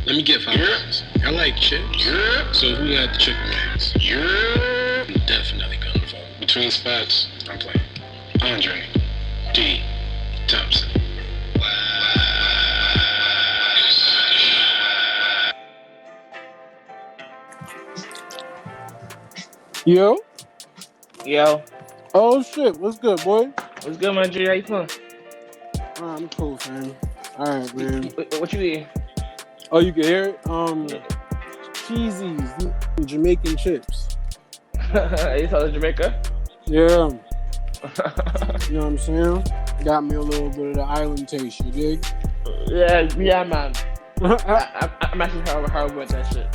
Let me get 5 points. I like chips. So who got the chicken wings? I'm definitely gonna vote. Between spots, I'm playing. Andre D. Thompson. Yo. Yo. Oh shit, what's good, boy? What's good, man? G, how you feeling? I'm cool, fam. Alright, man. What you eating? Oh, you can hear it? Cheesies, Jamaican chips. You saw the Jamaica? Yeah. You know what I'm saying? Got me a little bit of the island taste, you dig? Yeah, man. I'm actually hard with that shit.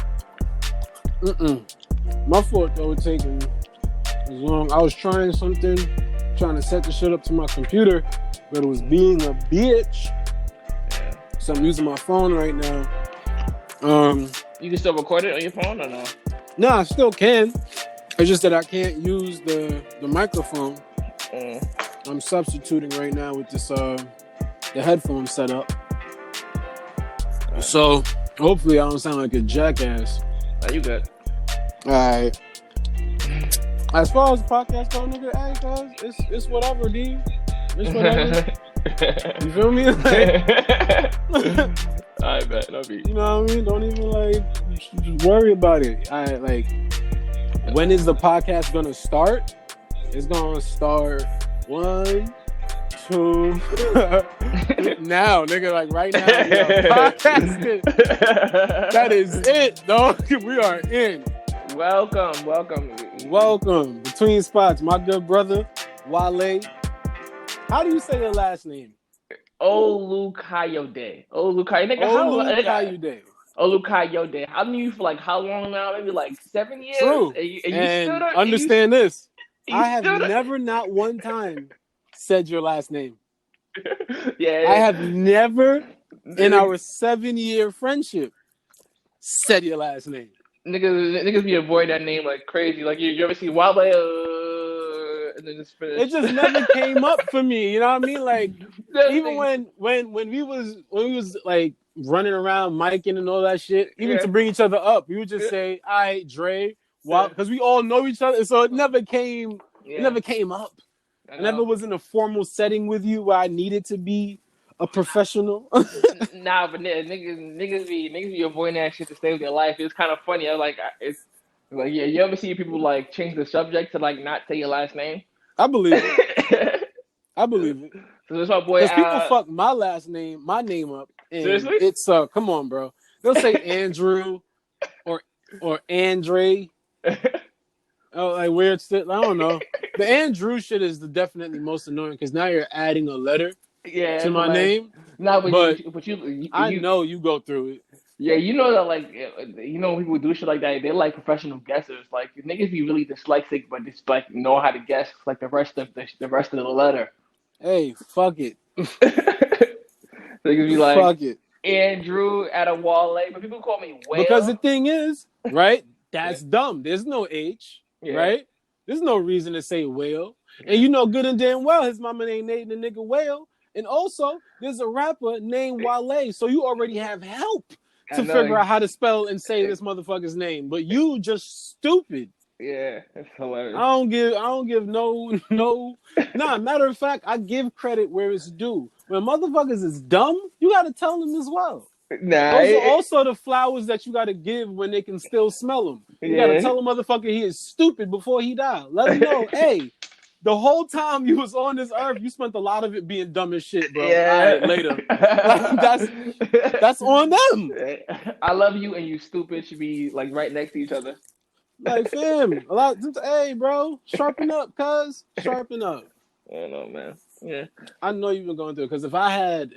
My fault though, it taking as long. I was trying something, trying to set the shit up to my computer, but it was being a bitch. Yeah. So I'm using my phone right now. You can still record it on your phone or no? No, I still can. It's just that I can't use the microphone. I'm substituting right now with this the headphone setup. So hopefully I don't sound like a jackass. Are you good? Alright. As far as the podcast go, nigga, hey, cuz, it's whatever, D. It's whatever. You feel me? I bet, no beat. You know what I mean? Don't even just worry about it. When is the podcast gonna start? It's gonna start 1, 2 now, nigga, like right now. Podcasting. That is it, dog. We are in. Welcome. Between spots, my good brother, Wale. How do you say your last name? Olukayode. Olukayode. Olukayode. I knew you for like how long now? Maybe like 7 years. True. And understand this. I have never, not one time, said your last name. Yeah. I have never, in our 7-year friendship, said your last name. Niggas be avoiding that name like crazy. Like you ever see Wale? And then just finish. It just never came up for me. You know what I mean? Like even when we was like running around micing and all that shit, even to bring each other up, we would just say, "All right, Dre," because we all know each other. So it never came. It never came up. I never was in a formal setting with you where I needed to be a professional. Nah, but niggas be avoiding that shit to save their life. It's kind of funny. It's like, yeah, you ever see people like change the subject to like not say your last name? I believe it. So that's my boy. Because people fuck my name up. And seriously? It's come on, bro. They'll say Andrew or Andre. Oh, like weird shit. I don't know. The Andrew shit is the definitely most annoying because now you're adding a letter to my name. No, but I know you go through it. Yeah, you know that when people do shit like that, they're like professional guessers. Like niggas be really dyslexic, but just like know how to guess like the rest of the letter. Hey, fuck it. Niggas be like, fuck it. Andrew Adewale, but people call me Whale. Because the thing is, right? That's dumb. There's no H, right? There's no reason to say whale. And you know good and damn well his mama ain't named the nigga Whale. And also, there's a rapper named Wale, so you already have help to figure out how to spell and say this motherfucker's name. But you just stupid. Yeah, that's hilarious. I don't give no. Nah, matter of fact, I give credit where it's due. When motherfuckers is dumb, you gotta tell them as well. Nah, those are also the flowers that you gotta give when they can still smell them. You gotta tell a motherfucker he is stupid before he died. Let him know, hey, the whole time you was on this earth, you spent a lot of it being dumb as shit, bro. Yeah. All right, later. That's on them. I love you and you stupid should be like right next to each other. Like, fam, hey, bro, sharpen up, cuz. Sharpen up. I don't know, man. Yeah. I know you've been going through it, because if I had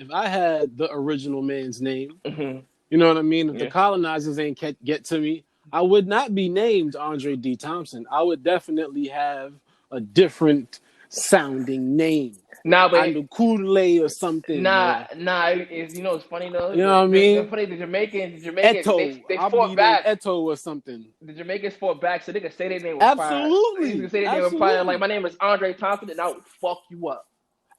the original man's name, you know what I mean? If the colonizers ain't get to me, I would not be named Andre D. Thompson. I would definitely have a different sounding name. Nah, but Kule or something. It's, it's funny though. You know what I mean? It's funny, the Jamaicans, Eto. they fought back. Eto or something. The Jamaicans fought back, so they could say their name. Absolutely. They could say their name fire. Like, my name is Andre Thompson, and I would fuck you up.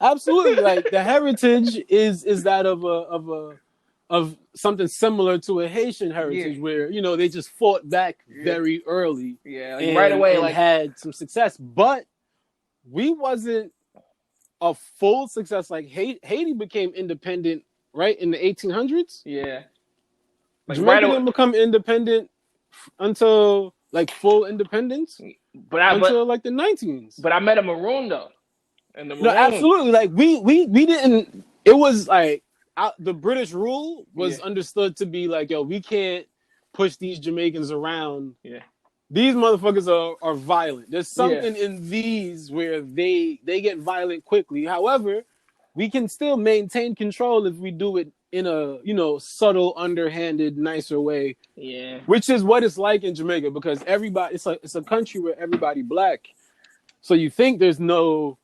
Absolutely. Like, the heritage is that of of something similar to a Haitian heritage, where they just fought back very early, like right away, and had some success. But we wasn't a full success. Like Haiti became independent right in the 1800s. Yeah, like Jamaica didn't become independent until like full independence, until like the 19s. But I met a Maroon though. And the Maroon, no, absolutely. Like we didn't. It was like the British rule was understood to be like, yo, we can't push these Jamaicans around. Yeah, these motherfuckers are violent. There's something in these where they get violent quickly. However, we can still maintain control if we do it in a subtle, underhanded, nicer way. Yeah, which is what it's like in Jamaica, because everybody it's a country where everybody black. So you think there's no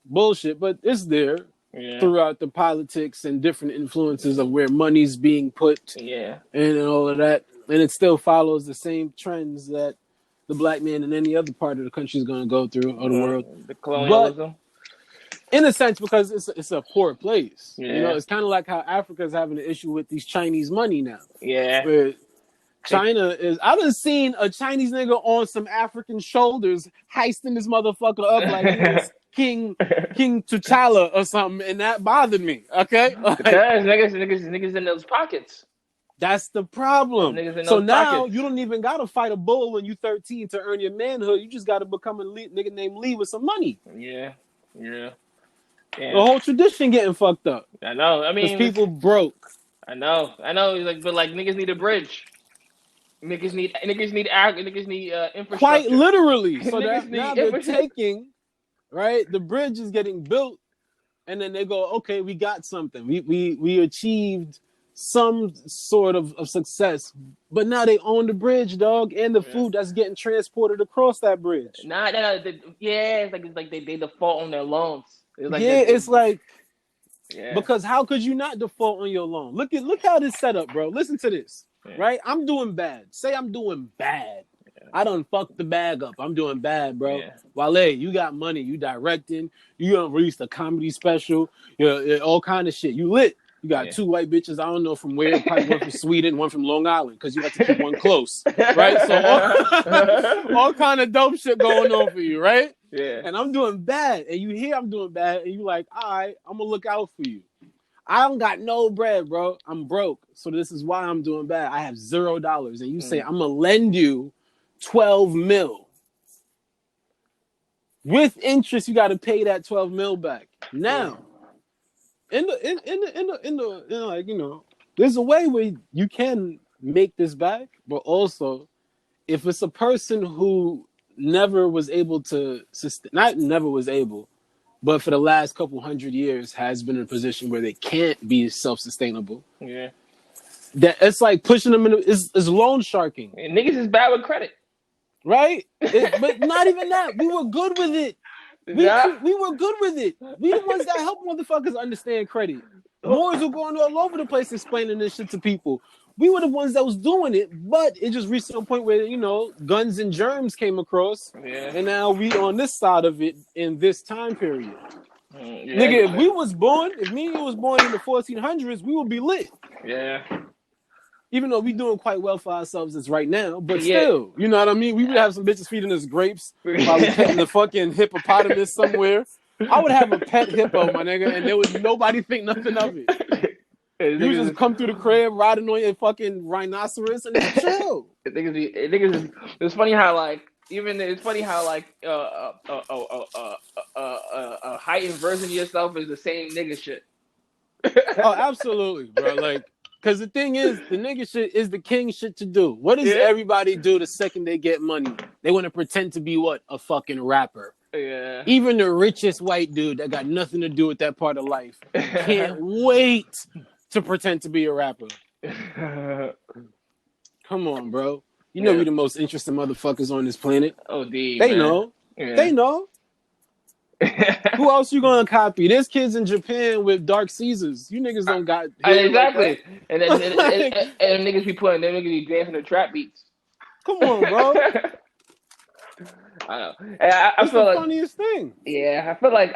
bullshit, but it's there throughout the politics and different influences of where money's being put and all of that. And it still follows the same trends that the black man in any other part of the country is going to go through, or the world. The colonialism. But in a sense, because it's a poor place. It's kind of like how Africa is having an issue with these Chinese money now. Yeah. Where China is... I done seen a Chinese nigga on some African shoulders heisting this motherfucker up like he was King T'Challa or something, and that bothered me. Okay, because niggas in those pockets. That's the problem. So now pockets. You don't even gotta fight a bull when you 13 to earn your manhood. You just gotta become a nigga named Lee with some money. Yeah. The whole tradition getting fucked up. I know. I mean, people broke. I know. But niggas need a bridge. Niggas need infrastructure. Quite literally. So now they're taking. Right, the bridge is getting built, and then they go, okay, we got something. We achieved some sort of success, but now they own the bridge, dog, and the food that's getting transported across that bridge. It's like they default on their loans. Because how could you not default on your loan? Look how this set up, bro. Listen to this, right? I'm doing bad. Say I'm doing bad. I done fucked the bag up. I'm doing bad, bro. Yeah. Wale, you got money. You directing. You done released a comedy special. All kind of shit. You lit. You got two white bitches. I don't know from where. Probably one from Sweden, one from Long Island, because you have to keep one close, right? So all kind of dope shit going on for you, right? Yeah. And I'm doing bad, and you hear I'm doing bad, and you like, all right, I'm gonna look out for you. I don't got no bread, bro. I'm broke, so this is why I'm doing bad. I have $0, and you say I'm gonna lend you 12 mil. With interest, you got to pay that 12 mil back. Now, in the like, there's a way where you can make this back, but also if it's a person who never was able to not never was able, but for the last couple hundred years has been in a position where they can't be self-sustainable. Yeah. That it's like pushing them in is loan sharking. And niggas is bad with credit. Right? But not even that. We were good with it. We were good with it. We the ones that help motherfuckers understand credit. Moors were going all over the place explaining this shit to people. We were the ones that was doing it, but it just reached to a point where, guns and germs came across. Yeah. And now we on this side of it in this time period. Nigga, if me and you was born in the 1400s, we would be lit. Yeah. Even though we doing quite well for ourselves as right now, but still, you know what I mean? We would have some bitches feeding us grapes while we petting the fucking hippopotamus somewhere. I would have a pet hippo, my nigga, and there would nobody think nothing of it. You just come through the crib riding on your fucking rhinoceros and it's chill. It's funny how a heightened version of yourself is the same nigga shit. Oh, absolutely, bro. Like, because the thing is, the nigga shit is the king shit to do. What does everybody do the second they get money? They want to pretend to be what? A fucking rapper. Yeah. Even the richest white dude that got nothing to do with that part of life can't wait to pretend to be a rapper. Come on, bro. You know we the most interesting motherfuckers on this planet. Oh, they know. Yeah. They know. Who else you gonna copy? There's kids in Japan with Dark Caesars. You niggas don't got exactly. Like and niggas be dancing to trap beats. Come on, bro. I know. I feel the like funniest thing. Yeah, I feel like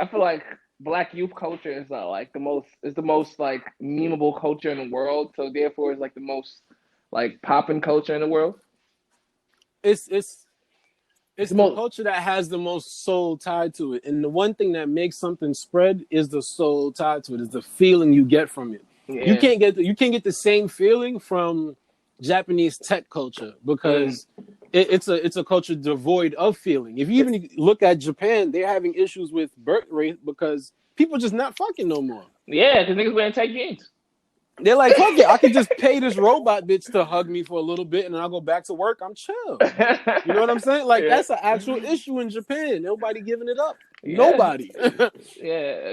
Black youth culture is like the most like memeable culture in the world. So therefore, it's like the most like popping culture in the world. It's It's it's the the most. culture that has the most soul tied to it. And the one thing that makes something spread is the soul tied to it, is the feeling you get from it. Yeah. You can't get the same feeling from Japanese tech culture Mm. because it's a culture devoid of feeling. If you even look at Japan, they're having issues with birth rate because people just not fucking no more. Yeah, because niggas wearing tight jeans. They're like, fuck it, I could just pay this robot bitch to hug me for a little bit and then I'll go back to work. I'm chill. You know what I'm saying? Like, Yeah. that's an actual issue in Japan. Nobody giving it up. Yeah. Nobody. Yeah.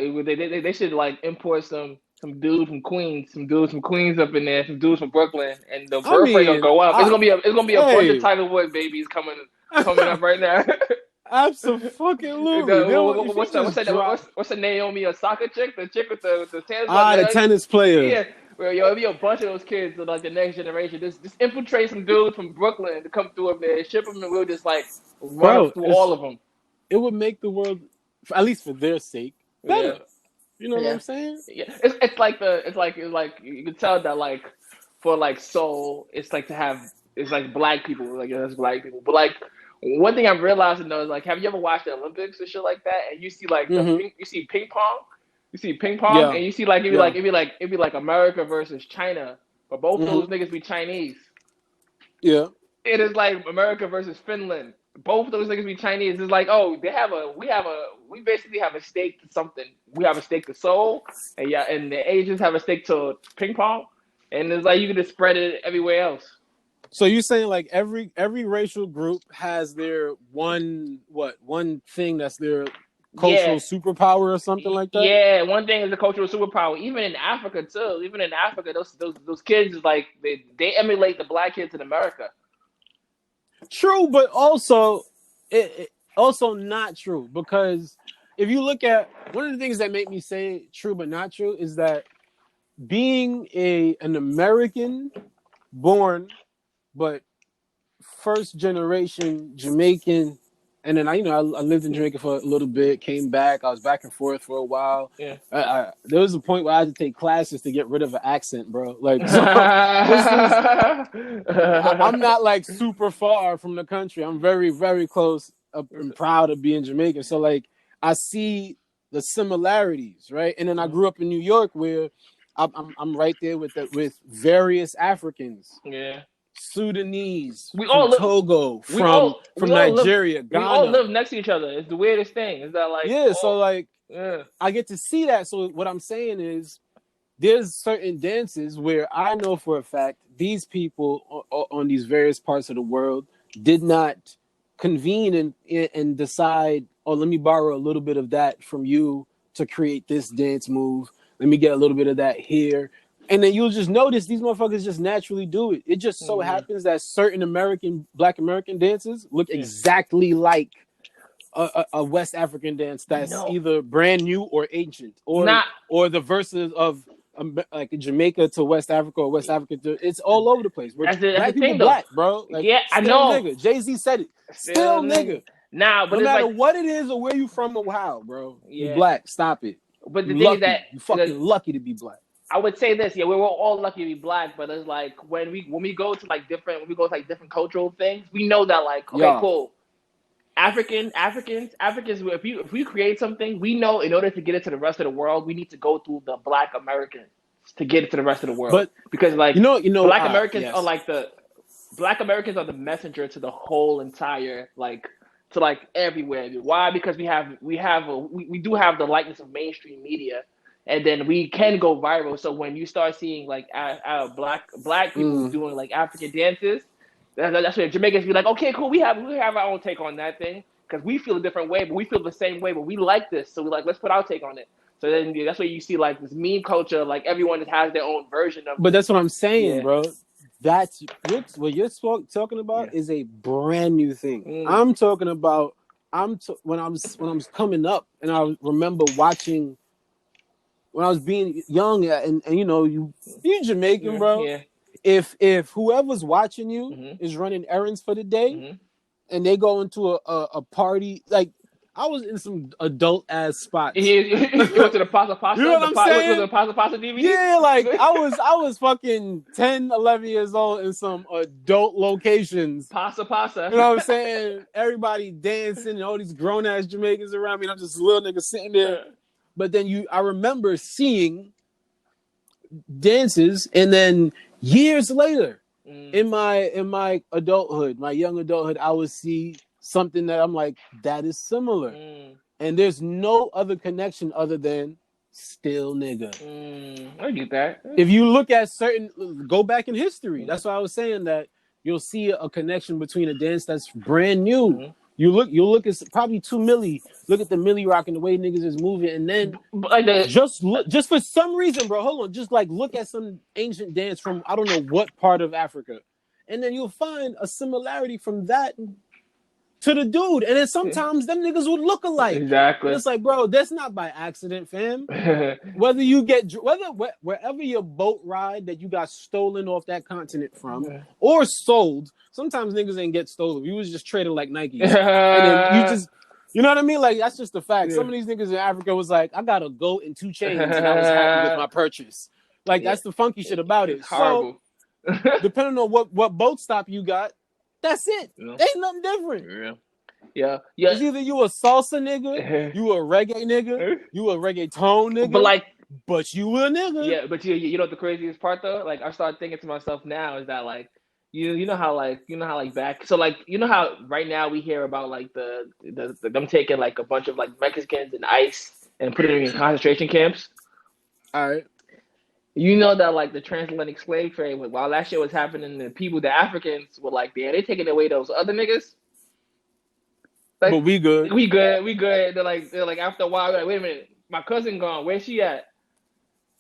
They should like import some dudes from Queens, some dudes from Queens up in there, some dudes from Brooklyn, and the I birth rate gonna mean, go up. It's gonna be a bunch of hey, Tiger Woods babies coming up right now. absolutely. If you just drop What's the Naomi Osaka chick? The chick with the tennis the tennis player, yeah. Well, yo, it'll be a bunch of those kids of like the next generation. Just infiltrate some dudes from Brooklyn to come through up there, ship them, and we'll just like run bro, up through all of them. it would make the world, at least for their sake, Yeah, better. You know what yeah, I'm saying? yeah. It's like you can tell that like for like soul, it's like to have it's like black people like that's black people. But like one thing I'm realizing though is like, have you ever watched the Olympics or shit like that? And you see like Mm-hmm. you see ping pong. You see ping pong, Yeah, and you see like yeah. it'd be like America versus China, but both of Mm-hmm. those niggas be Chinese. Yeah. It is like America versus Finland. Both of those niggas be Chinese. It's like, oh, we basically have a stake to something. We have a stake to Seoul, and yeah, and the Asians have a stake to ping pong, and it's like you can just spread it everywhere else. So you're saying like every racial group has their one thing that's their cultural Yeah, superpower or something like that? yeah. One thing is the cultural superpower. Even in Africa too. Even in Africa, those kids is like they emulate the black kids in America. True, but also it also not true because if you look at one of the things that make me say true but not true is that being an American born but first generation Jamaican, and then I lived in Jamaica for a little bit, came back. I was back and forth for a while. Yeah. There was a point where I had to take classes to get rid of an accent, bro. Like, so I'm not like super far from the country. I'm very, very close and proud of being Jamaican. So like, I see the similarities, right? And then I grew up in New York, where I'm right there with various Africans. Yeah. Sudanese, We from all live, Togo, we all from we all Nigeria, live, Ghana. we all live next to each other. It's the weirdest thing. Is that like Yeah, so like yeah. I get to see that. So what I'm saying is there's certain dances where I know for a fact these people on these various parts of the world did not convene and decide, oh, let me borrow a little bit of that from you to create this dance move. Let me get a little bit of that here. And then you'll just notice these motherfuckers just naturally do it. It just so happens that certain Black American dances look exactly like a West African dance that's either brand new or ancient, or the verses of like Jamaica to West Africa or West Africa to, it's all over the place. That's the Black people thing, black, bro. Like, yeah, I know. Nigga. Jay-Z said it. Still nigga. Nah, but no matter like, what it is or where you from or how, bro. Yeah. You black. Stop it. But the you thing lucky. is that you fucking lucky to be black. I would say this, yeah, we're all lucky to be black, but it's like when we go to like different cultural things, we know that like, okay, cool. Africans, if we create something, we know in order to get it to the rest of the world, we need to go through the Black Americans to get it to the rest of the world. But because like Black Americans yes. are like Black Americans are the messenger to the whole entire to like everywhere. Why? Because we do have the likeness of mainstream media. And then we can go viral. So when you start seeing like black people doing like African dances, that's where Jamaicans be like, okay, cool, we have our own take on that thing because we feel a different way, but we feel the same way, but we like this, so we're like, let's put our take on it. So then that's where you see like this meme culture, like everyone just has their own version of. But that's what I'm saying, bro. That's what you're talking about is a brand new thing. I'm talking about. When I was coming up, and I remember watching. When I was being young, and you Jamaican, bro. Yeah. If whoever's watching you is running errands for the day, and they go into a party, like I was in some adult ass spots. You went to the Pasta Pasta? You know what I'm saying? Was the Pasta Pasta DVD? Yeah, like I was fucking 10, 11 years old in some adult locations. Pasta Pasta. You know what I'm saying? Everybody dancing and all these grown ass Jamaicans around me, and I'm just a little nigga sitting there. But then I remember seeing dances, and then years later, in my adulthood, my young adulthood, I would see something that I'm like, that is similar. And there's no other connection other than still nigga. I get that. If you look at go back in history, that's why I was saying that you'll see a connection between a dance that's brand new. You'll look at probably 2 milli. Look at the milli rock and the way niggas is moving, and then just for some reason, bro. Hold on, just like look at some ancient dance from I don't know what part of Africa, and then you'll find a similarity from that to the dude, and then sometimes them niggas would look alike. Exactly. And it's like, bro, that's not by accident, fam. Wherever your boat ride that you got stolen off that continent from or sold. Sometimes niggas ain't get stolen. You was just traded like Nike. And then you know what I mean? Like, that's just the fact. Some of these niggas in Africa was like, I got a goat and 2 chains, and I was happy with my purchase. Like, that's the funky shit about it. It's horrible. So, depending on what boat stop you got, that's it. Ain't nothing different. Yeah. It's either you a salsa nigga, you a reggae nigga, you a reggaeton nigga. But you a nigga. Yeah, but you know what the craziest part though? Like I started thinking to myself now is that like you know how back so like you know how right now we hear about like the them taking like a bunch of like Mexicans and ICE and putting them in concentration camps. All right. You know that like the transatlantic slave trade, while that shit was happening, the Africans were like, yeah, they taking away those other niggas. Like, but we good. We good. They're like after a while, they're like, wait a minute, my cousin gone. Where's she at?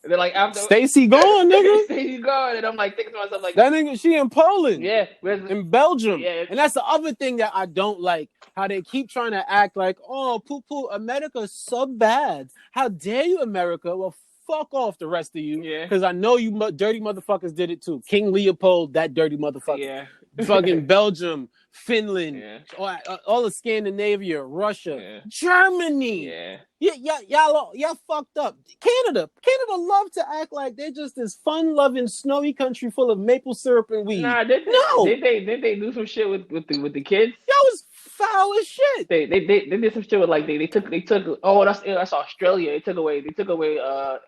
They're like after Stacy gone, nigga. Stacy gone, and I'm like thinking to myself like that nigga, she in Poland. Yeah, in Belgium. Yeah, and that's the other thing that I don't like. How they keep trying to act like, oh, poo, America's so bad. How dare you, America? Well, fuck off the rest of you. Yeah. Because I know you dirty motherfuckers did it too. King Leopold, that dirty motherfucker. Yeah. Fucking Belgium, Finland, all of Scandinavia, Russia, Germany. Y'all fucked up. Canada love to act like they're just this fun-loving, snowy country full of maple syrup and weed. Nah, did they do some shit with the kids? That was foul as shit. They did some shit with like they took that's Australia. They took away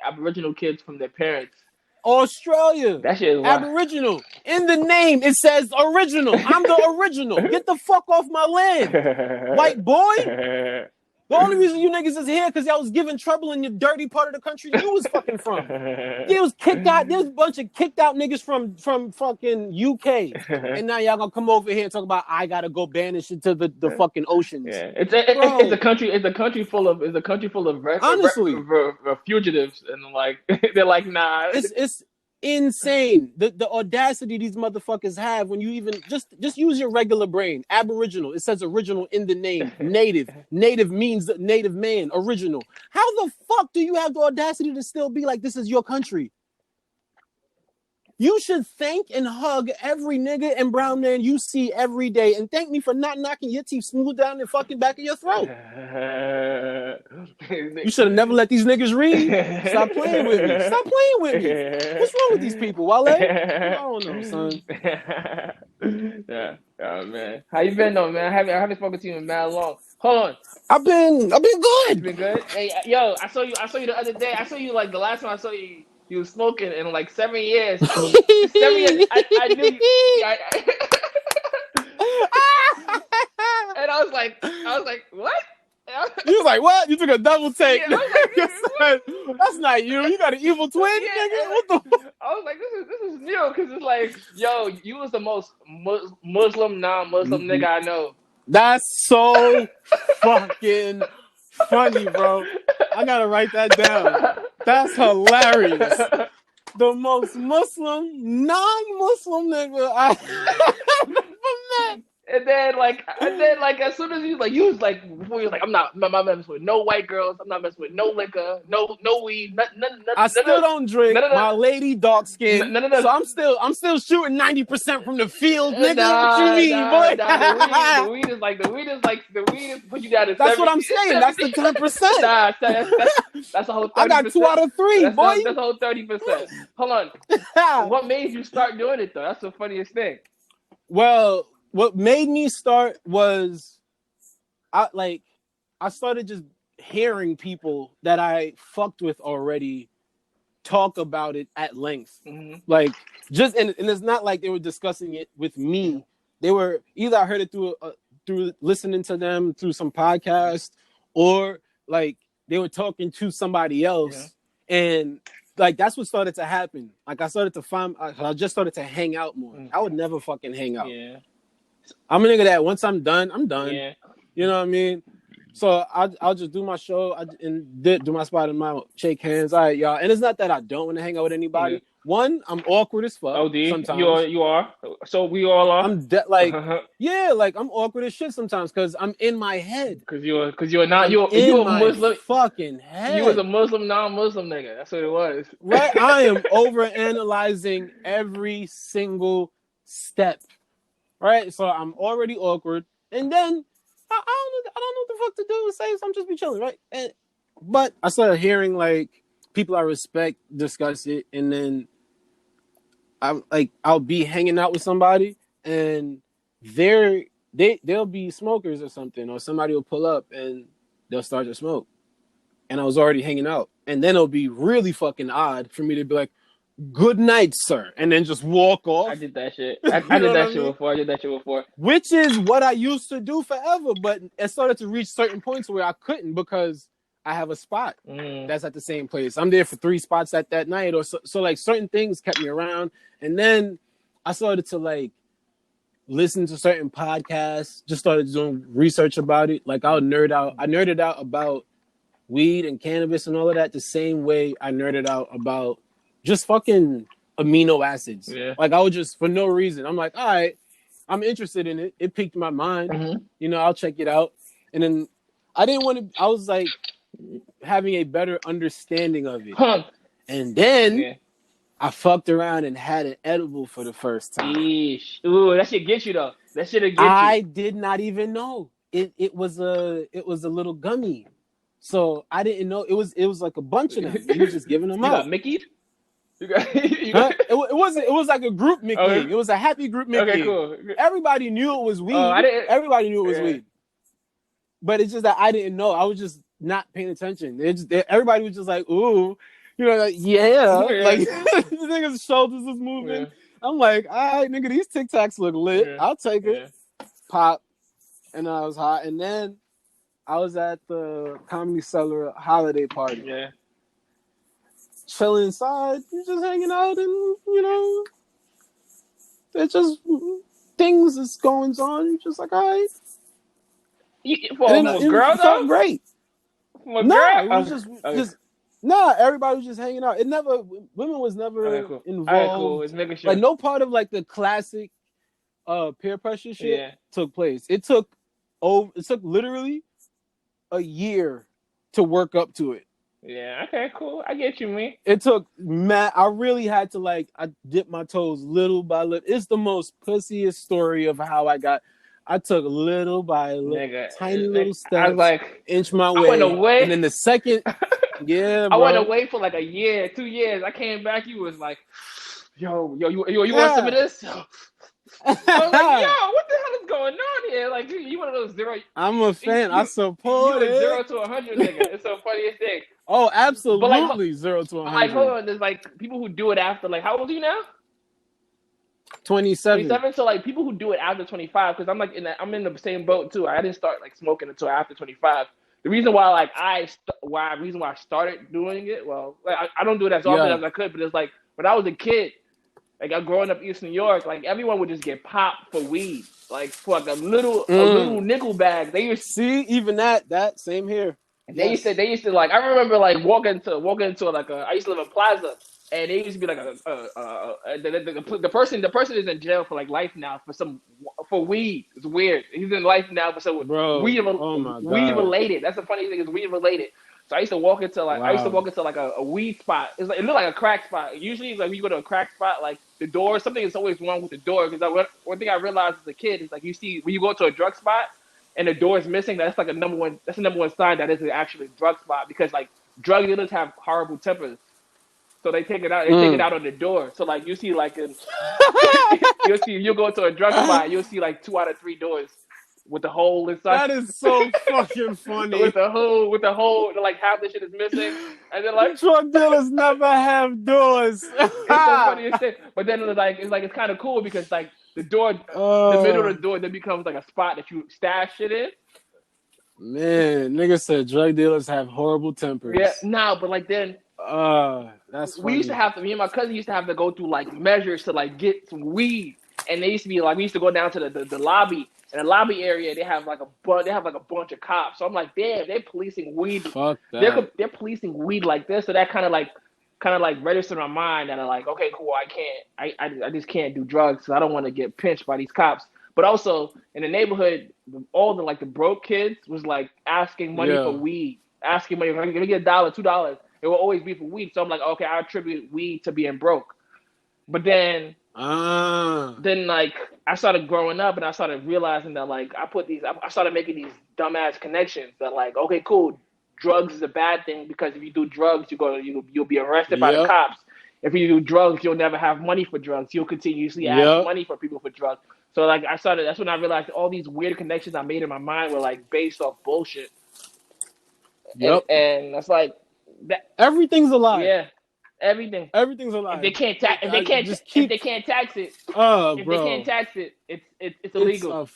Aboriginal kids from their parents. Australia. That shit is Aboriginal. In the name, it says original. I'm the original. Get the fuck off my land, white boy. The only reason you niggas is here because y'all was giving trouble in your dirty part of the country you was fucking from. You was kicked out. There's a bunch of kicked out niggas from fucking UK. And now y'all gonna come over here and talk about I gotta go banish it to the fucking oceans. Yeah. It's a country full of honestly fugitives, and like they're like, nah. It's insane the audacity these motherfuckers have when you even just use your regular brain. Aboriginal, it says original in the name. Native means native man. Original. How the fuck do you have the audacity to still be like this is your country? You should thank and hug every nigga and brown man you see every day, and thank me for not knocking your teeth smooth down the fucking back of your throat. You should have never let these niggas read. Stop playing with me. What's wrong with these people, Wale? I don't know, son. Yeah. Oh man, how you been though, man? I haven't spoken to you in mad long. Hold on. I've been good. You been good? Hey, yo, I saw you the other day. I saw you like the last time I saw you. You was smoking in like 7 years. 7 years. I knew you. And I was like, what? You was like, what? You took a double take. Yeah, like, that's not you. You got an evil twin, nigga. What the? I was like, this is new because it's like, yo, you was the most Muslim, non-Muslim nigga I know. That's so fucking funny, bro. I gotta write that down. That's hilarious. The most Muslim, non-Muslim nigga I ever met. And then as soon as you was like before you was like, I'm not messing with no white girls, I'm not messing with no liquor, no weed, none. I still don't drink. My lady dark skin. No. So I'm still shooting 90% from the field, nigga. What you mean, boy? The weed is put you down to 70. That's what I'm saying. That's the 10%. That's a whole 30%. I got 2 out of 3, boy. That's a whole 30%. Hold on. What made you start doing it though? That's the funniest thing. Well, what made me start was I started just hearing people that I fucked with already talk about it at length. Mm-hmm. Like just and it's not like they were discussing it with me. They were either I heard it through listening to them through some podcast, or like they were talking to somebody else, and like that's what started to happen. Like I just started to hang out more. I would never fucking hang out. Yeah. I'm a nigga that once I'm done, I'm done. Yeah. You know what I mean? So I'll just do my show and do my spot and my shake hands. All right, y'all. And it's not that I don't want to hang out with anybody. One, I'm awkward as fuck. Sometimes. You are. So we all are. I'm I'm awkward as shit sometimes because I'm in my head. Because you're a Muslim fucking head. You was a Muslim non-Muslim nigga. That's what it was. Right? I am overanalyzing every single step. Right? So I'm already awkward, and then I don't know what the fuck to do and say, so I'm just be chilling, right? But I started hearing like people I respect discuss it, and then I'll be hanging out with somebody, and they'll be smokers or something, or somebody will pull up and they'll start to smoke, and I was already hanging out, and then it'll be really fucking odd for me to be like, "Good night, sir," and then just walk off. I did that shit. I did that shit before. Which is what I used to do forever, but it started to reach certain points where I couldn't because I have a spot that's at the same place. I'm there for 3 spots at that night, or so like certain things kept me around, and then I started to like listen to certain podcasts. Just started doing research about it. Like I nerded out about weed and cannabis and all of that the same way I nerded out about just fucking amino acids. Yeah. Like I would just, for no reason, I'm like, all right, I'm interested in it. It piqued my mind. Mm-hmm. You know, I'll check it out. And then I was like having a better understanding of it. Huh. And then I fucked around and had an edible for the first time. Eesh. Ooh, that shit get you though. That shit'll get you. I did not even know. It was a little gummy. So I didn't know. It was like a bunch of them. He was just giving them you out. Got Mickey'd? It was like a group Mickey. Okay. It was a happy group Mickey. Okay, cool. Everybody knew it was weed. Everybody knew it was weed. But it's just that I didn't know. I was just not paying attention. Everybody was just like, ooh, you know, like, yeah. Like the nigga's shoulders is moving. Yeah. I'm like, all right, nigga, these Tic Tacs look lit. Yeah. I'll take it. Yeah. Pop. And I was hot. And then I was at the Comedy Cellar holiday party. Yeah. Chilling inside, you're just hanging out, and you know, it's just things is going on. You're just like, all right. Girl, though, great. Girl, it was just everybody was just hanging out. Women was never involved. All right, cool. It's making sure. Like no part of like the classic peer pressure shit took place. It took literally a year to work up to it. Yeah, okay, cool. I get you, man. It took I really had to I dipped my toes little by little. It's the most pussiest story of how I took little by little, tiny little steps. I was like, inch my way. I went away. And then the second, bro. I went away for like a year, 2 years. I came back. You was like, yo, you want some of this? I was like, yo, what the hell is going on here? Like, you one of those zero. I'm a fan. I support it. 0 to 100, nigga. It's the funniest thing. Oh, absolutely, 0 to 100. Like, hold on. There's like people who do it after. Like, how old are you now? 27. So like people who do it after 25, because I'm in the same boat too. I didn't start like smoking until after 25. The reason why I started doing it, well, like, I don't do it as often as I could, but it's like when I was a kid. Like I'm growing up East New York, like everyone would just get popped for weed, like for like a little nickel bag. They used to see even that same here. They used to like I remember like walking into like I used to live in Plaza, and they used to be like the person is in jail for like life now for for weed. It's weird. He's in life now, but so Bro, weed, oh my weed God. related. That's the funny thing is weed related. So I used to walk into like a weed spot. It's like it looked like a crack spot. Usually, it's like when you go to a crack spot, like the door, something is always wrong with the door. Because one thing I realized as a kid is like you see when you go to a drug spot and the door is missing, that's like a number one. That's the number one sign that it's actually a drug spot because like drug dealers have horrible tempers. So they take it out. They take it out on the door. So like you see like you'll go to a drug spot. You'll see like 2 out of 3 doors with the hole inside. That is so fucking funny. with the hole, like half the shit is missing, and then like drug dealers never have doors. It's so funny as shit. But then it's kind of cool because like the door, the middle of the door, then becomes like a spot that you stash shit in. Man, nigga said drug dealers have horrible tempers. Yeah, no, but like then. That's funny. We used to have to. Me and my cousin used to have to go through like measures to like get some weed, and they used to be like we used to go down to the lobby. In the lobby area, they have like a bunch of cops. So I'm like, damn, they're policing weed. Fuck that. They're policing weed like this. So that kind of like registered in my mind that I'm like, okay, cool, I just can't do drugs. So I don't want to get pinched by these cops. But also in the neighborhood, all the broke kids was like asking money for weed, asking money. Let me get $1, $2. It will always be for weed. So I'm like, okay, I attribute weed to being broke. But then like I started growing up and I started realizing that like I started making these dumbass connections that like, okay, cool, drugs is a bad thing because if you do drugs, you'll be arrested by the cops. If you do drugs, you'll never have money for drugs. You'll continuously ask money for people for drugs. So like that's when I realized all these weird connections I made in my mind were like based off bullshit. And that's like that. Everything's a lie. Yeah. Everything's a lie. If they can't tax it, if they can't tax it, it's illegal. It's a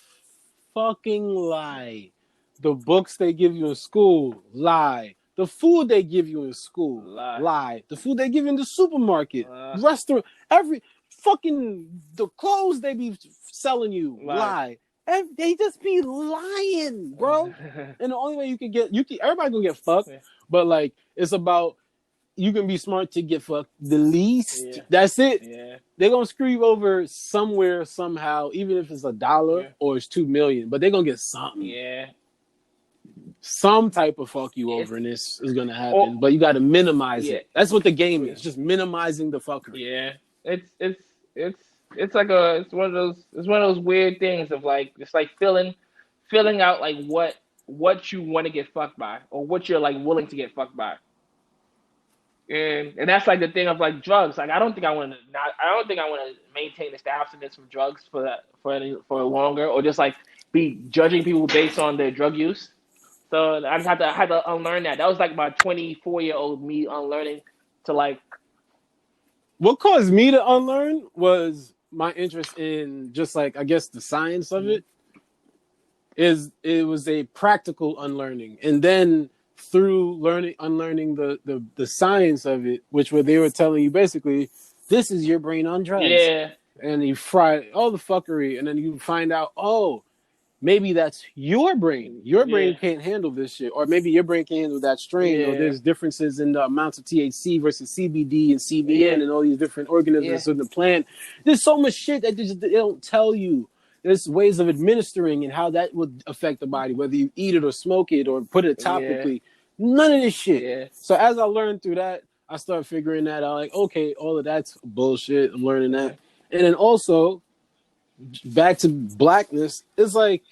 fucking lie. The books they give you in school, lie. The food they give you in school, lie. The food they give you in the supermarket, restaurant, the clothes they be selling you, lie. They just be lying, bro. And the only way everybody gonna get fucked, but like it's about. You can be smart to get fucked the least. Yeah. That's it. Yeah. They're gonna screw you over somewhere, somehow, even if it's $1 or it's $2 million. But they're gonna get something. Yeah. Some type of fuck you over, and this is gonna happen. But you got to minimize it. That's what the game is. Just minimizing the fuckery. Yeah. It's one of those weird things of like it's like filling out like what you want to get fucked by or what you're like willing to get fucked by. And that's like the thing of like drugs. Like I don't think I want to maintain this abstinence from drugs for longer, or just like be judging people based on their drug use. So I had to unlearn that. That was like my 24-year-old me unlearning to like. What caused me to unlearn was my interest in just like I guess the science of it. It was a practical unlearning, and then. Through unlearning the science of it, they were telling you basically, this is your brain on drugs. Yeah. And you fry all the fuckery, and then you find out, oh, maybe that's your brain. Your brain can't handle this shit, or maybe your brain can't handle that strain. Or there's differences in the amounts of THC versus CBD and CBN and all these different organisms in the plant. There's so much shit that they don't tell you. There's ways of administering and how that would affect the body, whether you eat it or smoke it or put it topically. None of this shit. Yeah. So as I learned through that, I started figuring that out. Like, okay, all of that's bullshit. I'm learning that. And then also, back to blackness, it's like,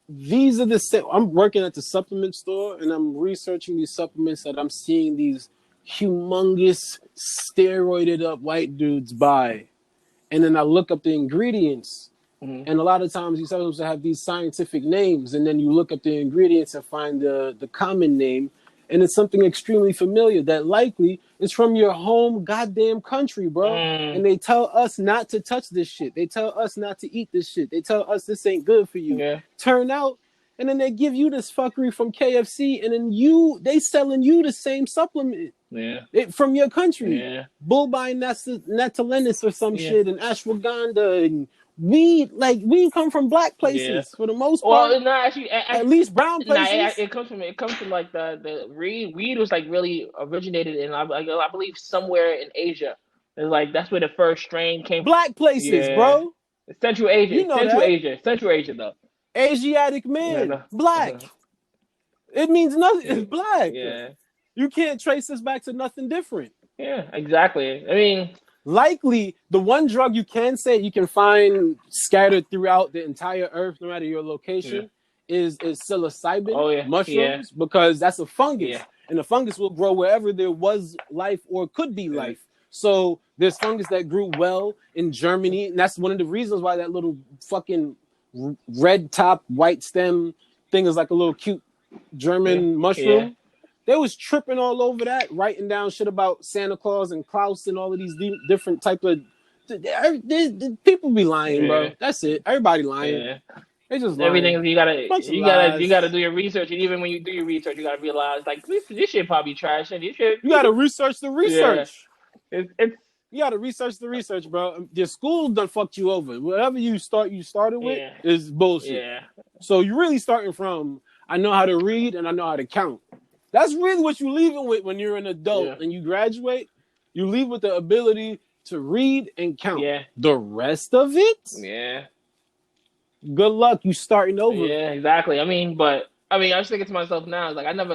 these are I'm working at the supplement store and I'm researching these supplements that I'm seeing these humongous steroided up white dudes buy. And then I look up the ingredients. Mm-hmm. And a lot of times these supplements have these scientific names, and then you look up the ingredients and find the common name, and it's something extremely familiar that likely is from your home goddamn country, bro. And they tell us not to touch this shit. They tell us not to eat this shit. They tell us this ain't good for you. Yeah. Turn out, and then they give you this fuckery from KFC, and then they selling you the same supplement. Yeah. From your country. Yeah. Bulbai natalenus or some shit, and ashwagandha and weed come from black places for the most part. Well, no, actually, at least brown places. It comes from like the weed was like really originated in I believe somewhere in Asia. It's like that's where the first strain came. Black places, bro. Central Asia. You know Central that. Asia. Central Asia, though. Asiatic man, No. black. It means nothing. It's black. Yeah. You can't trace this back to nothing different. Yeah, exactly. I mean, likely the one drug you can say you can find scattered throughout the entire earth, no matter your location, is psilocybin mushrooms, because that's a fungus, and the fungus will grow wherever there was life or could be life. So there's fungus that grew well in Germany, and that's one of the reasons why that little fucking red top, white stem thing is like a little cute German mushroom. Yeah. They was tripping all over that, writing down shit about Santa Claus and Klaus and all of these different type of people be lying, bro. That's it. Everybody lying. Yeah. They just lying. Everything you gotta do your research, and even when you do your research, you gotta realize like this shit probably trash, and you gotta research the research. Yeah. You gotta research the research, bro. Your school done fucked you over. Whatever you started with is bullshit. Yeah. So you're really starting from I know how to read and I know how to count. That's really what you're leaving with when you're an adult and you graduate. You leave with the ability to read and count. Yeah. The rest of it, good luck. You starting over. Yeah, exactly. I mean, I was thinking to myself now, like I was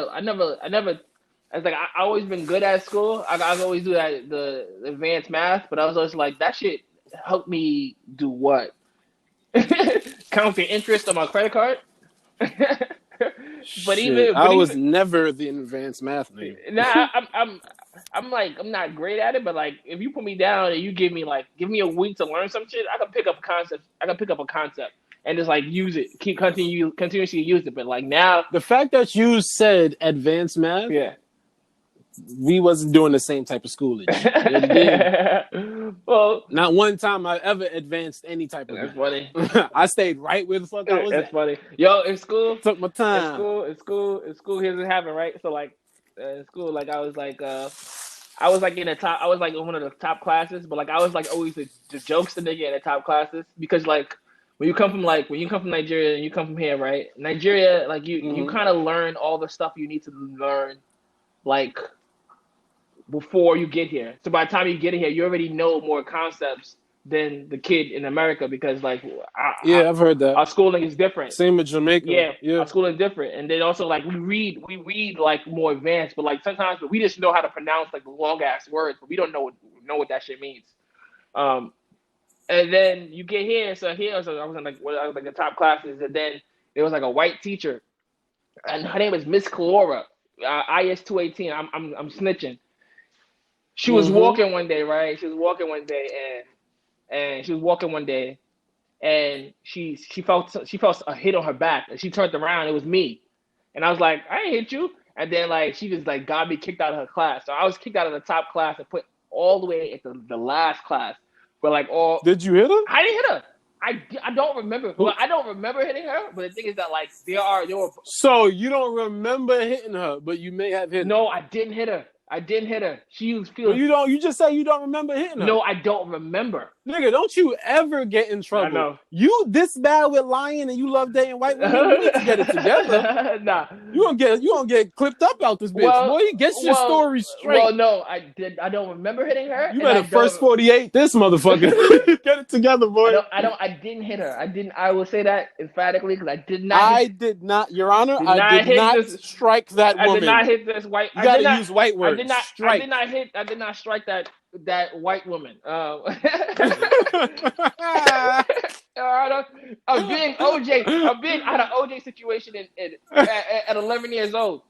like I always been good at school. I always do that the advanced math, but I was always like that shit helped me do what? Count the interest on my credit card. But I was never the advanced math nigga. Nah, I'm not great at it, but like if you put me down and you give me a week to learn some shit, I can pick up a concept and just like use it, continuously use it. But like now, the fact that you said advanced math, we wasn't doing the same type of schooling. Well, not one time I ever advanced any type of math. Funny. I stayed right where the fuck I was. That's funny. Yo, in school, took my time. In school, here's what happened, right? So like in school, like I was like in one of the top classes, but like I was like always the jokester nigga in the top classes because like when you come from Nigeria and you come from here, right? Nigeria, like you kind of learn all the stuff you need to learn, like before you get here. So by the time you get here, you already know more concepts than the kid in America because like I've heard that our schooling is different. Same with Jamaica. Our schooling is different, and then also like we read like more advanced, but like sometimes we just know how to pronounce like the long ass words, but we don't know what that shit means. And then you get here, so I was in like the top classes, and then there was like a white teacher, and her name was Miss Calora, IS 218. I'm snitching. She was walking one day, right? She was walking one day, and she felt a hit on her back, and she turned around. It was me, and I was like, I ain't hit you. And then like she just like got me kicked out of her class. So I was kicked out of the top class and put all the way at the last class. But like all. Did you hit her? I didn't hit her. I don't remember. Well, I don't remember hitting her. But the thing is that like there were. So you don't remember hitting her, but you may have hit her. No, I didn't hit her. She was feeling. You just say you don't remember hitting her. No, I don't remember. Nigga, don't you ever get in trouble. I know. You this bad with lying and you love dating white women. You need to get it together. Nah. You gonna get clipped up out this bitch. Boy, get your story straight. Well, no, I don't remember hitting her. You better first 48 this motherfucker. Get it together, boy. I didn't hit her. I will say that emphatically because I did not. Your Honor, I did not strike that woman. I did not hit this white. You gotta use white words. I did not strike that white woman. I'm being OJ. I had an OJ situation at 11 years old.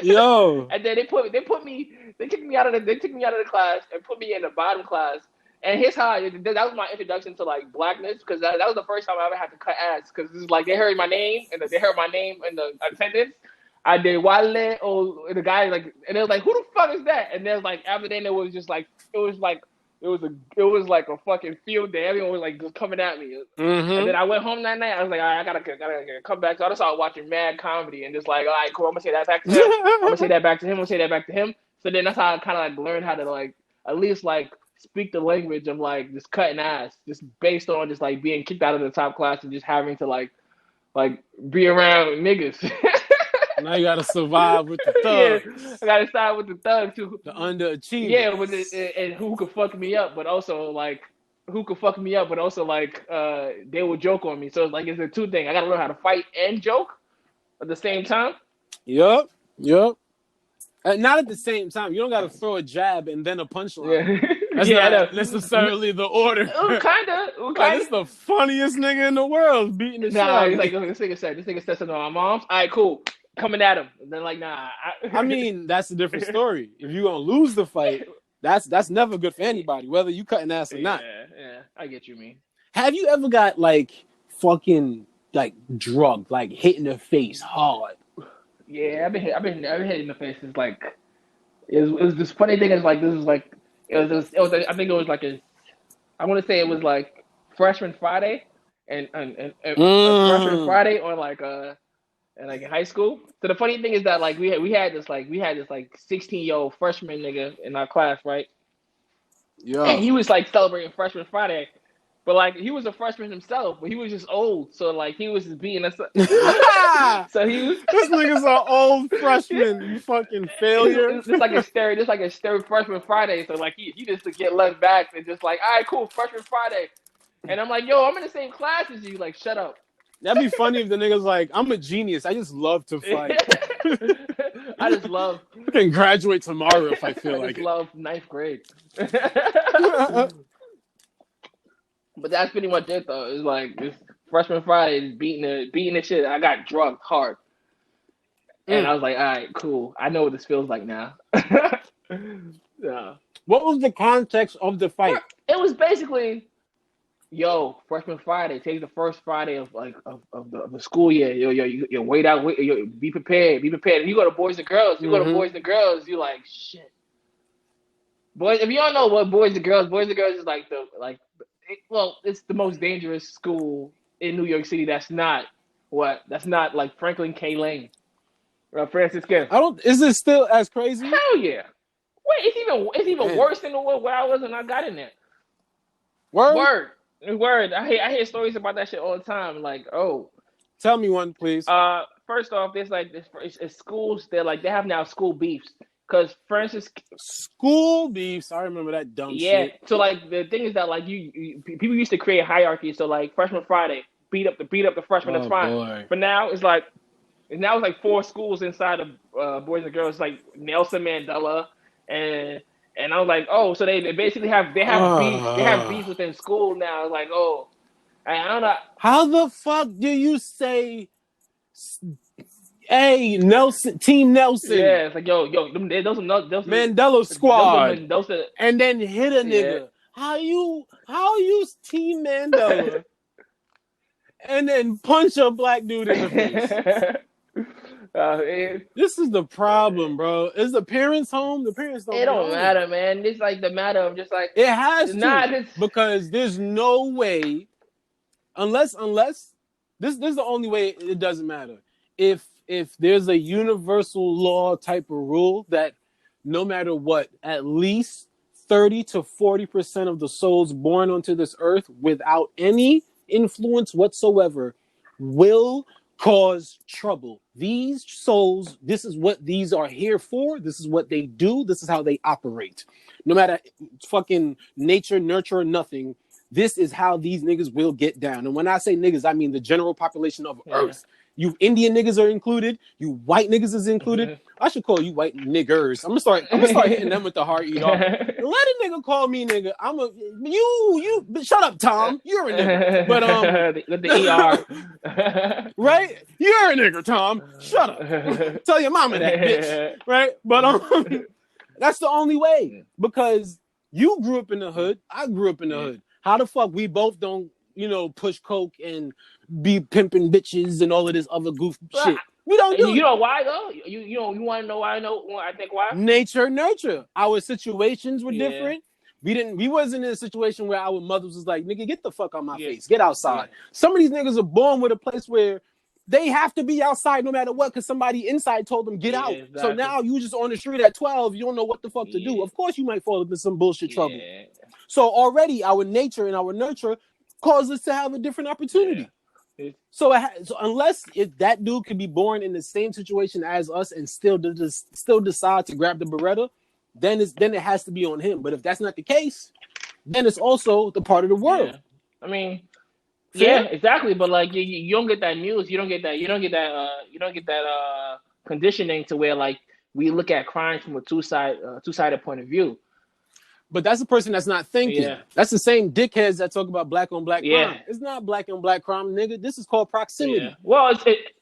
Yo. And then they took me out of the class and put me in the bottom class. And here's how that was my introduction to like blackness because that was the first time I ever had to cut ass because it's like they heard my name in the attendance. Adewale, the guy like, and they was like, "Who the fuck is that?" And then like after then, it was like a fucking field day. Everyone was like just coming at me. And then I went home that night. I was like, all right, I gotta come back. So I just started watching mad comedy and just like, all right, cool. I'm gonna say that back to him. I'm gonna say that back to him. I'm gonna say that back to him. So then that's how I kind of like learned how to like at least like speak the language of like just cutting ass, just based on just like being kicked out of the top class and just having to like be around niggas. Now you gotta survive with the thugs. Yeah, I gotta start with the thugs too. The underachievers. Yeah, and who could fuck me up, but also like who could fuck me up, but also like they would joke on me. So it's like it's a two thing. I gotta learn how to fight and joke at the same time. Yup. Not at the same time. You don't gotta throw a jab and then a punchline. Yeah, That's not necessarily the order. Kinda. Like, this the funniest nigga in the world beating the shit out He's of like, me. this nigga said something on my mom's. All right, cool. Coming at him. And then like, nah. I mean, that's a different story. If you're gonna lose the fight, that's never good for anybody, whether you cutting ass or not. Yeah, I get you, man. Have you ever got like fucking like drugged, like hit in the face hard? Yeah, I've been hit in the face. It's like it was this funny thing. Is like this was like it was I think it was like I want to say it was like freshman Friday and freshman Friday on like and like in high school. So the funny thing is that like we had this 16-year-old freshman nigga in our class, right? Yeah. And he was like celebrating freshman Friday. But like he was a freshman himself, but he was just old, so like he was just beating us. So he was. This nigga's an old freshman, you fucking failure. Just like a stereo freshman Friday. So like he just to get left back and just like, all right, cool, freshman Friday. And I'm like, yo, I'm in the same class as you. Like, shut up. That'd be funny if the nigga's like, I'm a genius. I just love to fight. I just love. I can graduate tomorrow if I feel like it. I love ninth grade. But that's pretty much it, though. It's like this freshman Friday, beating the shit. I got drugged hard, and I was like, all right, cool. I know what this feels like now. Yeah. What was the context of the fight? It was basically, yo, freshman Friday. Take the first Friday of the school year. Yo, wait out. Be prepared. And you go to boys and girls. You like shit. Boys, if you don't know what boys and girls is like it's the most dangerous school in New York City. That's not like Franklin K. Lane or Francis Kim. Is it still as crazy? Hell yeah. Wait, it's even worse than what I was when I got in there. Word. I hear stories about that shit all the time. Like, oh, tell me one, please. First off, there's like it's schools. They have now school beefs. Because Francis school beefs, I remember that dumb shit. Yeah, so like the thing is that like people used to create hierarchy. So like freshman Friday, beat up the freshman. That's fine. Boy. But now it's like 4 schools inside of boys and girls, like Nelson Mandela, and I was like, oh, so they basically have beef within school now. It's like, oh, I don't know. How the fuck do you say? Hey, Nelson, Team Nelson. Yeah, it's like those Mandela squad, and then hit a nigga. Yeah. How you Team Mandela, and then punch a black dude in the face. This is the problem, bro. Is the parents home? The parents don't. It don't matter, man. It's like the matter of just like it has to because there's no way, unless this is the only way it doesn't matter. If there's a universal law type of rule that no matter what, at least 30 to 40% of the souls born onto this earth without any influence whatsoever will cause trouble. These souls, this is what these are here for. This is what they do. This is how they operate. No matter fucking nature, nurture, or nothing, this is how these niggas will get down. And when I say niggas, I mean the general population of Earth. You Indian niggas are included. You white niggas is included. I should call you white niggers. I'm gonna start hitting them with the hard eat off. Let a nigga call me nigga. You shut up, Tom. You're a nigga. But with the ER. Right? You're a nigger, Tom. Shut up. Tell your mama that, bitch. Right? But that's the only way. Because you grew up in the hood. I grew up in the hood. How the fuck we both don't, push coke and be pimping bitches and all of this other goof shit? We don't do it. You know why though? You want to know why? I think why. Nature, nurture. Our situations were different. We wasn't in a situation where our mothers was like, nigga, get the fuck out my face. Get outside. Some of these niggas are born with a place where they have to be outside no matter what because somebody inside told them get out. Exactly. So now you just on the street at 12, you don't know what the fuck to do. Of course you might fall into some bullshit trouble. So already our nature and our nurture cause us to have a different opportunity. So unless if that dude could be born in the same situation as us and still decide to grab the Beretta, then it has to be on him. But if that's not the case, then it's also the part of the world. Yeah. I mean, Fair? yeah, exactly. But like, you don't get that news. You don't get that. You don't get that conditioning to where like we look at crime from a two-sided point of view. But that's a person that's not thinking. Yeah. That's the same dickheads that talk about black on black Yeah. crime. It's not black on black crime, nigga. This is called proximity. Yeah. Well,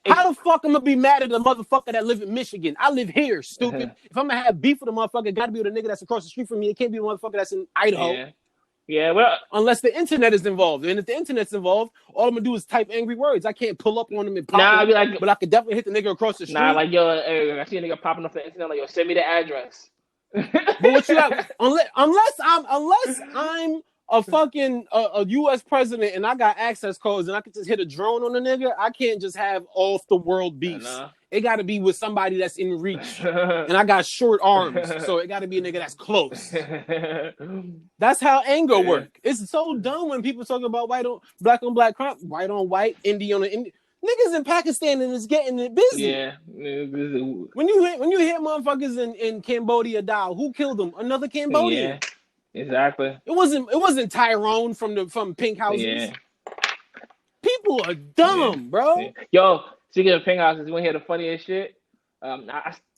how the fuck I'm gonna be mad at the motherfucker that live in Michigan? I live here, stupid. If I'm gonna have beef with a motherfucker, it gotta be with a nigga that's across the street from me. It can't be a motherfucker that's in Idaho. Yeah. Yeah, well, unless the internet is involved, and if the internet's involved, all I'm gonna do is type angry words. I can't pull up on them and pop I'd be like, but I could definitely hit the nigga across the street. Like yo, I see a nigga popping off the internet, like yo, send me the address. But what you have, unless I'm a fucking a U.S. president and I got access codes and I can just hit a drone on a nigga, I can't just have off the world beefs. It got to be with somebody that's in reach, and I got short arms, so it got to be a nigga that's close. That's how anger work. It's so dumb when people talk about black on black crime, white on white, Indian on Indian. Niggas in Pakistan and is getting it busy. Yeah. When you hit motherfuckers in Cambodia die, who killed them? Another Cambodian. Yeah. Exactly. It wasn't Tyrone from Pink Houses. Yeah. People are dumb, bro. Yeah. Yo, speaking of Pink Houses, you want to hear the funniest shit?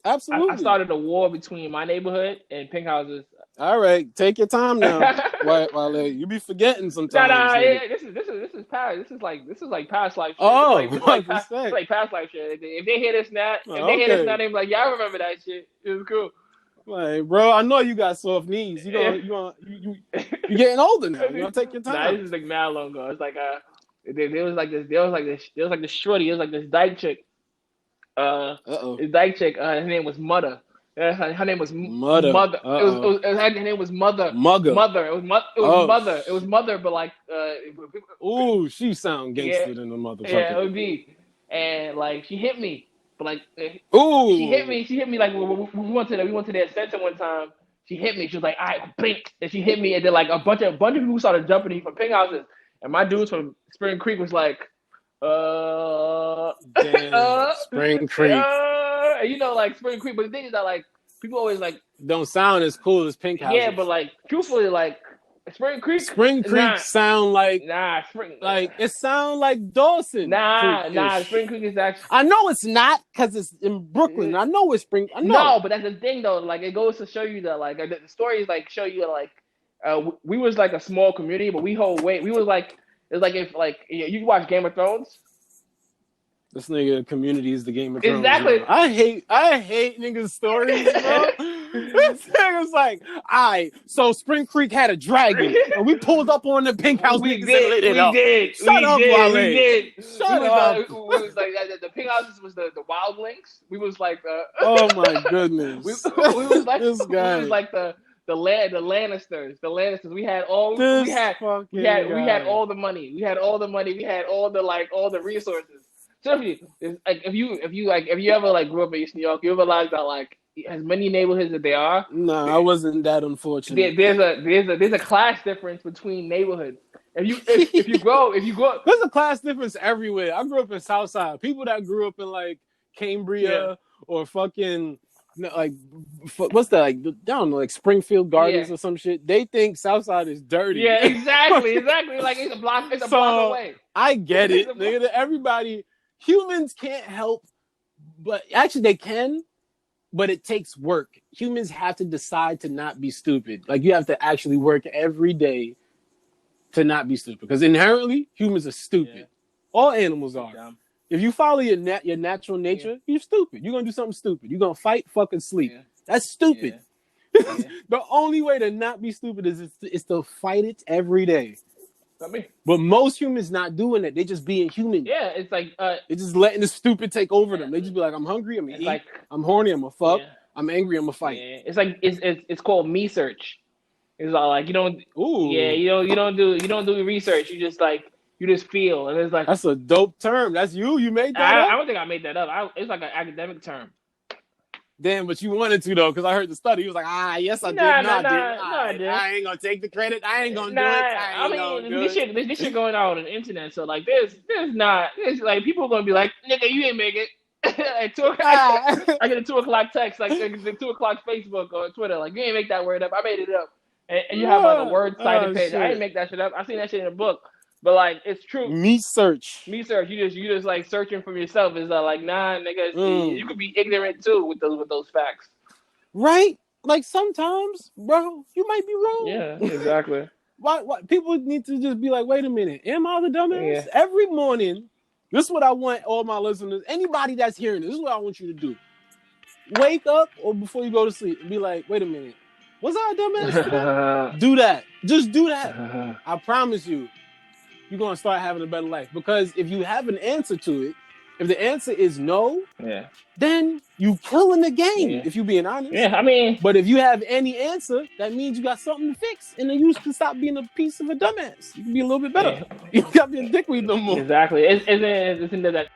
Absolutely. I started a war between my neighborhood and Pink Houses. All right, take your time now. Wale, you be forgetting sometimes. Yeah, this is past. This is like past life shit. Oh, it's like past life shit. If they hear this now, they be like, yeah, I remember that shit. It was cool. Like, bro, I know you got soft knees. You getting older now. You gonna take your time. Nah, this is like mad long ago. It's like there was like this shorty. It was like this dyke chick. This dyke chick. Her name was Mother. Her name was Mother. Her name was Mother. Mother. It was Mother. But like, ooh, she sound gangster than the motherfucker. Yeah, it would be. And like, she hit me. But like, ooh, she hit me. Like, we went to the center one time. She hit me. She was like, all right, blink. And she hit me. And then like a bunch of people started jumping me from Pink Houses. And my dudes from Spring Creek was like, damn, Spring Creek. And you know, like Spring Creek. But the thing is that like people always like don't sound as cool as Pink Houses. Yeah, but like truthfully, like Spring Creek sound like it sound like Dawson. Spring Creek is actually. I know it's not because it's in Brooklyn. I know it's Spring. I know. No, but that's the thing though. Like it goes to show you that like the stories like show you like we was like a small community, but we hold weight. We was like it's like if like you watch Game of Thrones. This nigga Community is the Game of Thrones. Exactly. Bro. I hate niggas' stories, bro. This nigga's like, all right, so Spring Creek had a dragon, and we pulled up on the Pink House. We did. Shut up, Wale. Shut up. We was like the Pink Houses was the Wild Links. We was like oh my goodness. we was like this guy. We was like the Lannisters. We had all this we had all the money. We had all the resources. So if you ever like grew up in East New York, you realize that like as many neighborhoods that there are. No, I wasn't that unfortunate. There's a class difference between neighborhoods. If you grow up, there's a class difference everywhere. I grew up in Southside. People that grew up in like Cambria or fucking like what's that like? I don't know, like Springfield Gardens or some shit. They think Southside is dirty. Yeah, exactly. Like it's a block away. I get it, nigga. Everybody. Humans can't help, but actually they can, but it takes work. Humans have to decide to not be stupid. Like you have to actually work every day to not be stupid. Because inherently, humans are stupid. Yeah. All animals are. Yeah. If you follow your natural nature, you're stupid. You're going to do something stupid. You're going to fight, fucking sleep. Yeah. That's stupid. Yeah. The only way to not be stupid is to fight it every day. But most humans not doing it. They just being human. Yeah, it's like they're just letting the stupid take over them. They just be like, I'm hungry, I'm gonna eat, I'm horny, I'm gonna fuck, I'm angry, I'm gonna fight. Yeah. It's like it's called me search. It's all like you don't do research. You just feel, and it's like that's a dope term. That's you made that up? I don't think I made that up. It's like an academic term. Damn, but you wanted to though, because I heard the study. He was like, yes, I did. I did. I ain't gonna take the credit. I ain't gonna do it. This shit going on the internet. So like, there's like people are gonna be like, nigga, you ain't make it. At 2 o'clock, I get a 2 o'clock text, like the 2 o'clock Facebook or Twitter, like you ain't make that word up. I made it up. and you have like a word cited page. Shit. I didn't make that shit up. I seen that shit in a book, but like it's true. Me search. You just like searching for yourself. Is like nah, nigga. You could be ignorant too with those facts. Right? Like sometimes, bro, you might be wrong. Yeah, exactly. Why people need to just be like, wait a minute, am I the dumbass? Yeah. Every morning, this is what I want all my listeners, anybody that's hearing this is what I want you to do. Wake up or before you go to sleep and be like, wait a minute, was I a dumbass today? Do that. Just do that. I promise you, you're going to start having a better life. Because if you have an answer to it, if the answer is no, then you killing the game, if you're being honest. Yeah, I mean. But if you have any answer, that means you got something to fix. And then you can stop being a piece of a dumbass. You can be a little bit better. You got to be a dickweed no more. Exactly. Isn't that